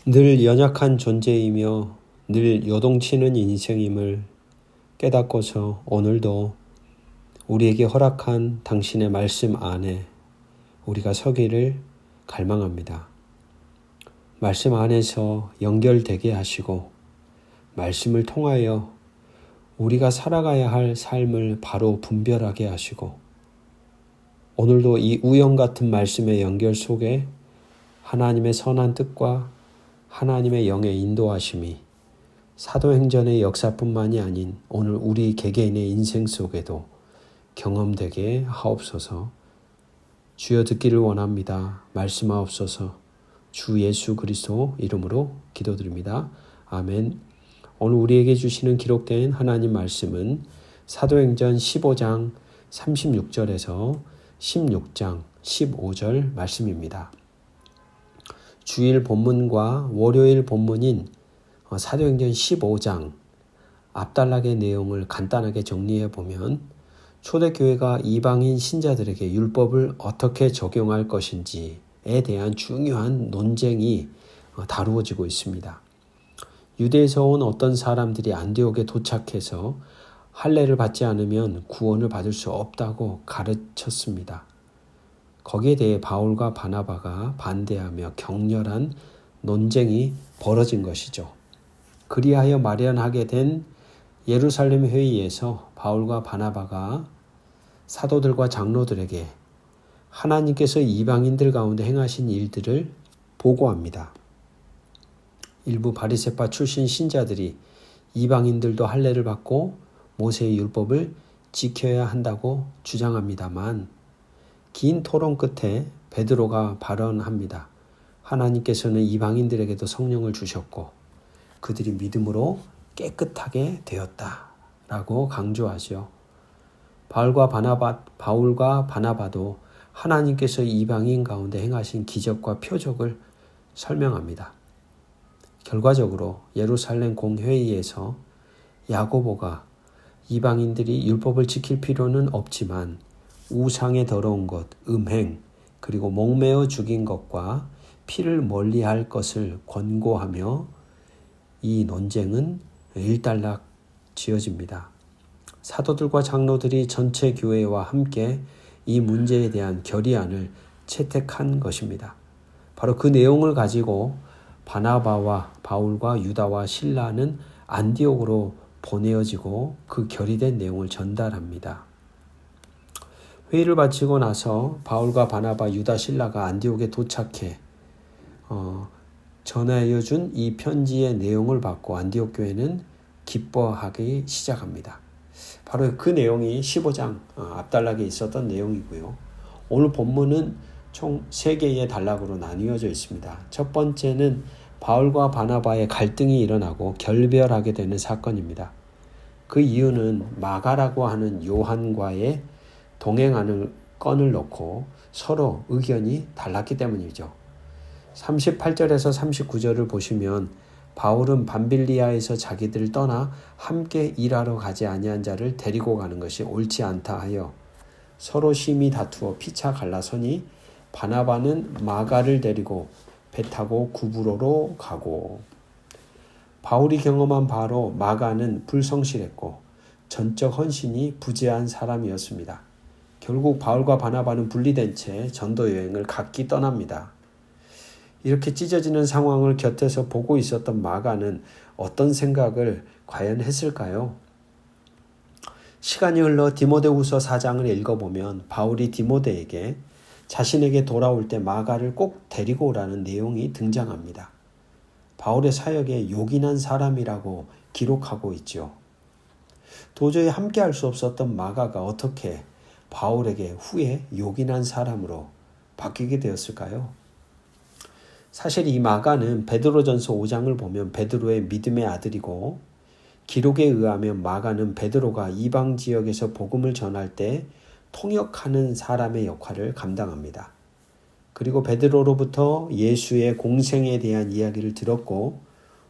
늘 연약한 존재이며 늘 요동치는 인생임을 깨닫고서 오늘도 우리에게 허락한 당신의 말씀 안에 우리가 서기를 갈망합니다. 말씀 안에서 연결되게 하시고 말씀을 통하여 우리가 살아가야 할 삶을 바로 분별하게 하시고 오늘도 이 우연 같은 말씀의 연결 속에 하나님의 선한 뜻과 하나님의 영의 인도하심이 사도행전의 역사뿐만이 아닌 오늘 우리 개개인의 인생 속에도 경험되게 하옵소서. 주여 듣기를 원합니다. 말씀하옵소서. 주 예수 그리스도 이름으로 기도드립니다. 아멘. 오늘 우리에게 주시는 기록된 하나님 말씀은 사도행전 15장 36절에서 16장 15절 말씀입니다. 주일 본문과 월요일 본문인 사도행전 15장 앞단락의 내용을 간단하게 정리해 보면 초대교회가 이방인 신자들에게 율법을 어떻게 적용할 것인지에 대한 중요한 논쟁이 다루어지고 있습니다. 유대에서 온 어떤 사람들이 안디옥에 도착해서 할례를 받지 않으면 구원을 받을 수 없다고 가르쳤습니다. 거기에 대해 바울과 바나바가 반대하며 격렬한 논쟁이 벌어진 것이죠. 그리하여 마련하게 된 예루살렘 회의에서 바울과 바나바가 사도들과 장로들에게 하나님께서 이방인들 가운데 행하신 일들을 보고합니다. 일부 바리새파 출신 신자들이 이방인들도 할례를 받고 모세의 율법을 지켜야 한다고 주장합니다만 긴 토론 끝에 베드로가 발언합니다. 하나님께서는 이방인들에게도 성령을 주셨고 그들이 믿음으로 깨끗하게 되었다라고 강조하죠. 바울과 바나바도 하나님께서 이방인 가운데 행하신 기적과 표적을 설명합니다. 결과적으로 예루살렘 공회의에서 야고보가 이방인들이 율법을 지킬 필요는 없지만 우상의 더러운 것, 음행, 그리고 목매어 죽인 것과 피를 멀리할 것을 권고하며 이 논쟁은 일단락 지어집니다. 사도들과 장로들이 전체 교회와 함께 이 문제에 대한 결의안을 채택한 것입니다. 바로 그 내용을 가지고 바나바와 바울과 유다와 실라는 안디옥으로 보내어지고 그 결의된 내용을 전달합니다. 회의를 마치고 나서 바울과 바나바, 유다, 실라가 안디옥에 도착해 전하여 준 이 편지의 내용을 받고 안디옥 교회는 기뻐하기 시작합니다. 바로 그 내용이 15장 앞단락에 있었던 내용이고요. 오늘 본문은 총 3개의 단락으로 나뉘어져 있습니다. 첫 번째는 바울과 바나바의 갈등이 일어나고 결별하게 되는 사건입니다. 그 이유는 마가라고 하는 요한과의 동행하는 건을 놓고 서로 의견이 달랐기 때문이죠. 38절에서 39절을 보시면 바울은 밤빌리아에서 자기들을 떠나 함께 일하러 가지 아니한 자를 데리고 가는 것이 옳지 않다 하여 서로 심히 다투어 피차 갈라서니 바나바는 마가를 데리고 배 타고 구브로로 가고 바울이 경험한 바로 마가는 불성실했고 전적 헌신이 부재한 사람이었습니다. 결국 바울과 바나바는 분리된 채 전도 여행을 각기 떠납니다. 이렇게 찢어지는 상황을 곁에서 보고 있었던 마가는 어떤 생각을 과연 했을까요? 시간이 흘러 디모데후서 4장을 읽어보면 바울이 디모데에게 자신에게 돌아올 때 마가를 꼭 데리고 오라는 내용이 등장합니다. 바울의 사역에 요긴한 사람이라고 기록하고 있죠. 도저히 함께할 수 없었던 마가가 어떻게 바울에게 후에 요긴한 사람으로 바뀌게 되었을까요? 사실 이 마가는 베드로전서 5장을 보면 베드로의 믿음의 아들이고 기록에 의하면 마가는 베드로가 이방 지역에서 복음을 전할 때 통역하는 사람의 역할을 감당합니다. 그리고 베드로로부터 예수의 공생에 대한 이야기를 들었고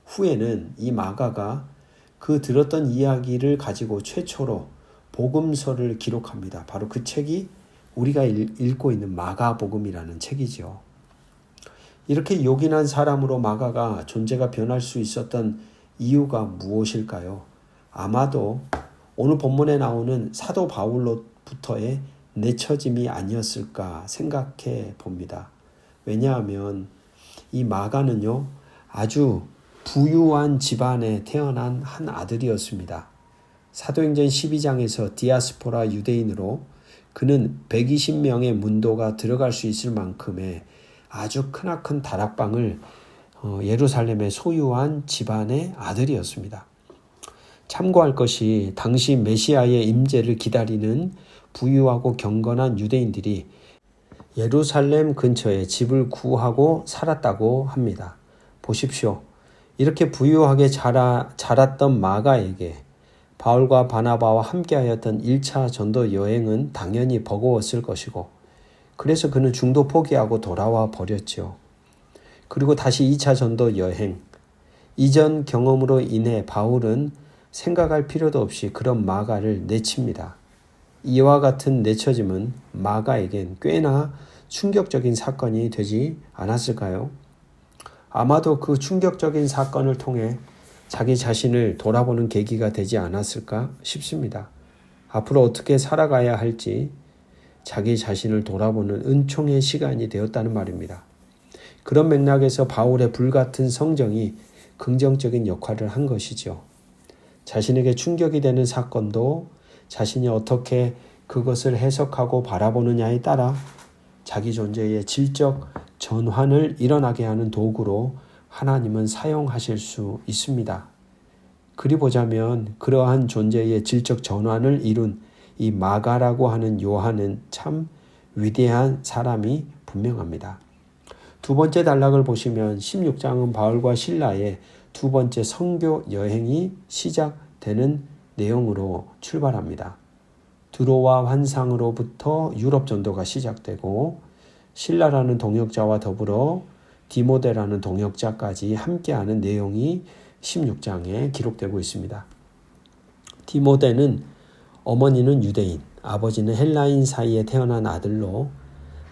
후에는 이 마가가 그 들었던 이야기를 가지고 최초로 복음서를 기록합니다. 바로 그 책이 우리가 읽고 있는 마가복음이라는 책이죠. 이렇게 요긴한 사람으로 마가가 존재가 변할 수 있었던 이유가 무엇일까요? 아마도 오늘 본문에 나오는 사도 바울로부터의 내처짐이 아니었을까 생각해 봅니다. 왜냐하면 이 마가는요, 아주 부유한 집안에 태어난 한 아들이었습니다. 사도행전 12장에서 디아스포라 유대인으로 그는 120명의 문도가 들어갈 수 있을 만큼의 아주 크나큰 다락방을 예루살렘에 소유한 집안의 아들이었습니다. 참고할 것이 당시 메시아의 임재를 기다리는 부유하고 경건한 유대인들이 예루살렘 근처에 집을 구하고 살았다고 합니다. 보십시오. 이렇게 부유하게 자랐던 마가에게 바울과 바나바와 함께하였던 1차 전도 여행은 당연히 버거웠을 것이고, 그래서 그는 중도 포기하고 돌아와 버렸죠. 그리고 다시 2차 전도 여행, 이전 경험으로 인해 바울은 생각할 필요도 없이 그런 마가를 내칩니다. 이와 같은 내쳐짐은 마가에겐 꽤나 충격적인 사건이 되지 않았을까요? 아마도 그 충격적인 사건을 통해 자기 자신을 돌아보는 계기가 되지 않았을까 싶습니다. 앞으로 어떻게 살아가야 할지 자기 자신을 돌아보는 은총의 시간이 되었다는 말입니다. 그런 맥락에서 바울의 불같은 성정이 긍정적인 역할을 한 것이죠. 자신에게 충격이 되는 사건도 자신이 어떻게 그것을 해석하고 바라보느냐에 따라 자기 존재의 질적 전환을 일어나게 하는 도구로 하나님은 사용하실 수 있습니다. 그리 보자면 그러한 존재의 질적 전환을 이룬 이 마가라고 하는 요한은 참 위대한 사람이 분명합니다. 두 번째 단락을 보시면 16장은 바울과 실라의 두 번째 선교 여행이 시작되는 내용으로 출발합니다. 드로와 환상으로부터 유럽 전도가 시작되고 실라라는 동역자와 더불어 디모데라는 동역자까지 함께하는 내용이 16장에 기록되고 있습니다. 디모데는 어머니는 유대인, 아버지는 헬라인 사이에 태어난 아들로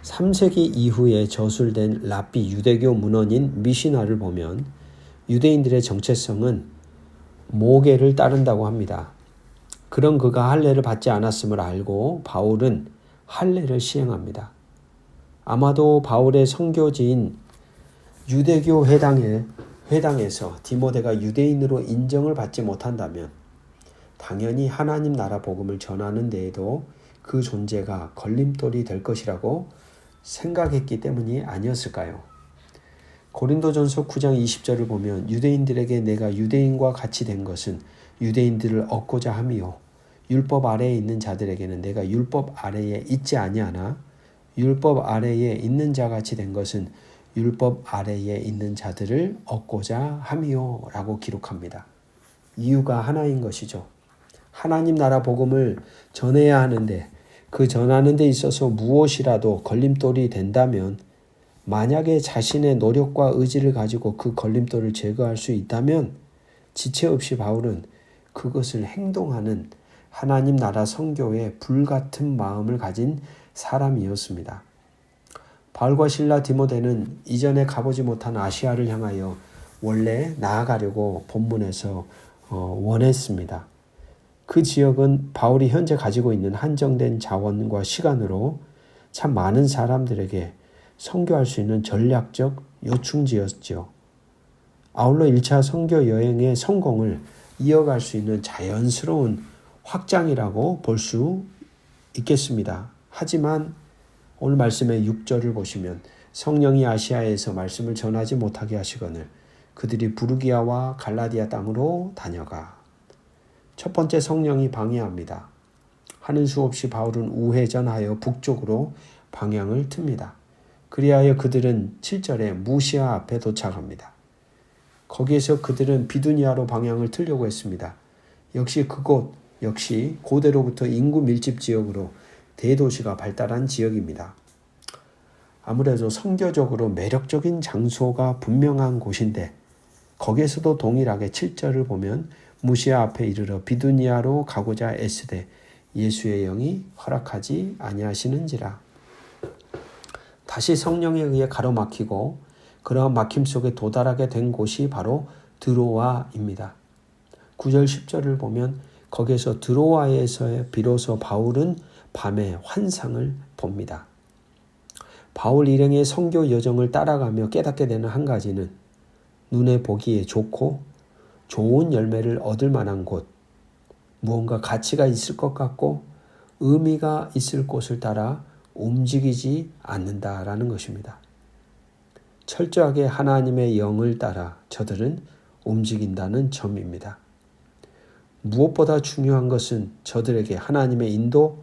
3세기 이후에 저술된 랍비 유대교 문헌인 미시나를 보면 유대인들의 정체성은 모계를 따른다고 합니다. 그런 그가 할례를 받지 않았음을 알고 바울은 할례를 시행합니다. 아마도 바울의 선교지인 유대교 회당에서 디모데가 유대인으로 인정을 받지 못한다면 당연히 하나님 나라 복음을 전하는 데에도 그 존재가 걸림돌이 될 것이라고 생각했기 때문이 아니었을까요? 고린도전서 9장 20절을 보면 유대인들에게 내가 유대인과 같이 된 것은 유대인들을 얻고자 함이요 율법 아래에 있는 자들에게는 내가 율법 아래에 있지 아니하나 율법 아래에 있는 자같이 된 것은 율법 아래에 있는 자들을 얻고자 함이요 라고 기록합니다. 이유가 하나인 것이죠. 하나님 나라 복음을 전해야 하는데 그 전하는 데 있어서 무엇이라도 걸림돌이 된다면, 만약에 자신의 노력과 의지를 가지고 그 걸림돌을 제거할 수 있다면 지체 없이 바울은 그것을 행동하는 하나님 나라 선교에 불같은 마음을 가진 사람이었습니다. 바울과 실라 디모데는 이전에 가보지 못한 아시아를 향하여 원래 나아가려고 본문에서 원했습니다. 그 지역은 바울이 현재 가지고 있는 한정된 자원과 시간으로 참 많은 사람들에게 선교할 수 있는 전략적 요충지였죠. 아울러 1차 선교 여행의 성공을 이어갈 수 있는 자연스러운 확장이라고 볼 수 있겠습니다. 하지만 오늘 말씀의 6절을 보시면 성령이 아시아에서 말씀을 전하지 못하게 하시거늘 그들이 부르기아와 갈라디아 땅으로 다녀가. 첫 번째, 성령이 방해합니다. 하는 수 없이 바울은 우회전하여 북쪽으로 방향을 틉니다. 그리하여 그들은 7절에 무시아 앞에 도착합니다. 거기에서 그들은 비두니아로 방향을 틀려고 했습니다. 역시 그곳 역시 고대로부터 인구 밀집 지역으로 대도시가 발달한 지역입니다. 아무래도 선교적으로 매력적인 장소가 분명한 곳인데 거기에서도 동일하게 7절을 보면 무시아 앞에 이르러 비두니아로 가고자 애쓰되 예수의 영이 허락하지 아니하시는지라. 다시 성령에 의해 가로막히고 그러한 막힘 속에 도달하게 된 곳이 바로 드로아입니다. 9절 10절을 보면 거기에서 드로아에서 비로소 바울은 밤에 환상을 봅니다. 바울 일행의 선교 여정을 따라가며 깨닫게 되는 한 가지는 눈에 보기에 좋고 좋은 열매를 얻을 만한 곳, 무언가 가치가 있을 것 같고 의미가 있을 곳을 따라 움직이지 않는다라는 것입니다. 철저하게 하나님의 영을 따라 저들은 움직인다는 점입니다. 무엇보다 중요한 것은 저들에게 하나님의 인도,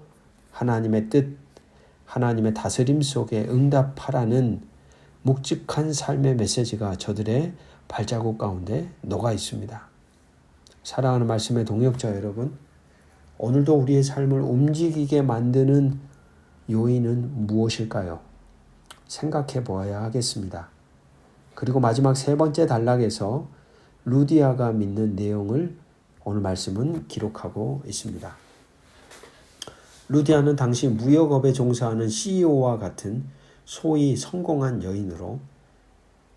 하나님의 뜻, 하나님의 다스림 속에 응답하라는 묵직한 삶의 메시지가 저들의 발자국 가운데 녹아 있습니다. 사랑하는 말씀의 동역자 여러분, 오늘도 우리의 삶을 움직이게 만드는 요인은 무엇일까요? 생각해 보아야 하겠습니다. 그리고 마지막 세 번째 단락에서 루디아가 믿는 내용을 오늘 말씀은 기록하고 있습니다. 루디아는 당시 무역업에 종사하는 CEO와 같은 소위 성공한 여인으로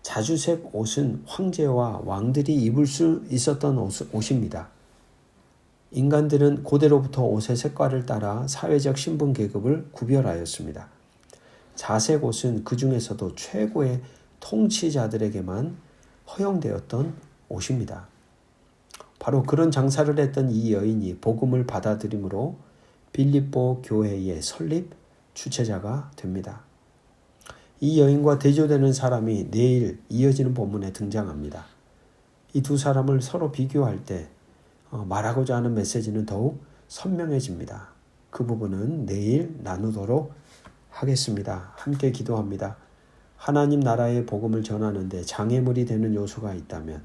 자주색 옷은 황제와 왕들이 입을 수 있었던 옷입니다. 인간들은 고대로부터 옷의 색깔을 따라 사회적 신분 계급을 구별하였습니다. 자색 옷은 그 중에서도 최고의 통치자들에게만 허용되었던 옷입니다. 바로 그런 장사를 했던 이 여인이 복음을 받아들임으로 빌립보 교회의 설립 주체자가 됩니다. 이 여인과 대조되는 사람이 내일 이어지는 본문에 등장합니다. 이 두 사람을 서로 비교할 때 말하고자 하는 메시지는 더욱 선명해집니다. 그 부분은 내일 나누도록 하겠습니다. 함께 기도합니다. 하나님 나라의 복음을 전하는데 장애물이 되는 요소가 있다면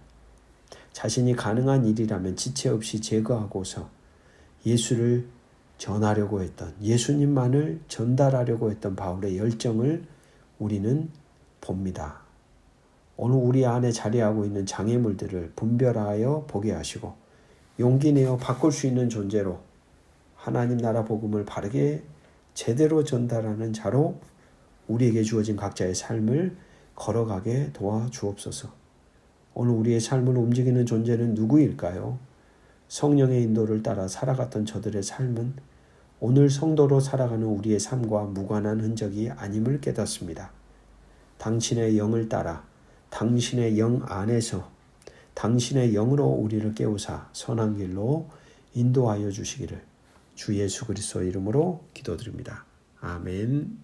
자신이 가능한 일이라면 지체 없이 제거하고서 예수를 전하려고 했던, 예수님만을 전달하려고 했던 바울의 열정을 우리는 봅니다. 오늘 우리 안에 자리하고 있는 장애물들을 분별하여 보게 하시고 용기 내어 바꿀 수 있는 존재로 하나님 나라 복음을 바르게 제대로 전달하는 자로 우리에게 주어진 각자의 삶을 걸어가게 도와주옵소서. 오늘 우리의 삶을 움직이는 존재는 누구일까요? 성령의 인도를 따라 살아갔던 저들의 삶은 오늘 성도로 살아가는 우리의 삶과 무관한 흔적이 아님을 깨닫습니다. 당신의 영을 따라 당신의 영 안에서 당신의 영으로 우리를 깨우사 선한 길로 인도하여 주시기를 주 예수 그리스도 이름으로 기도드립니다. 아멘.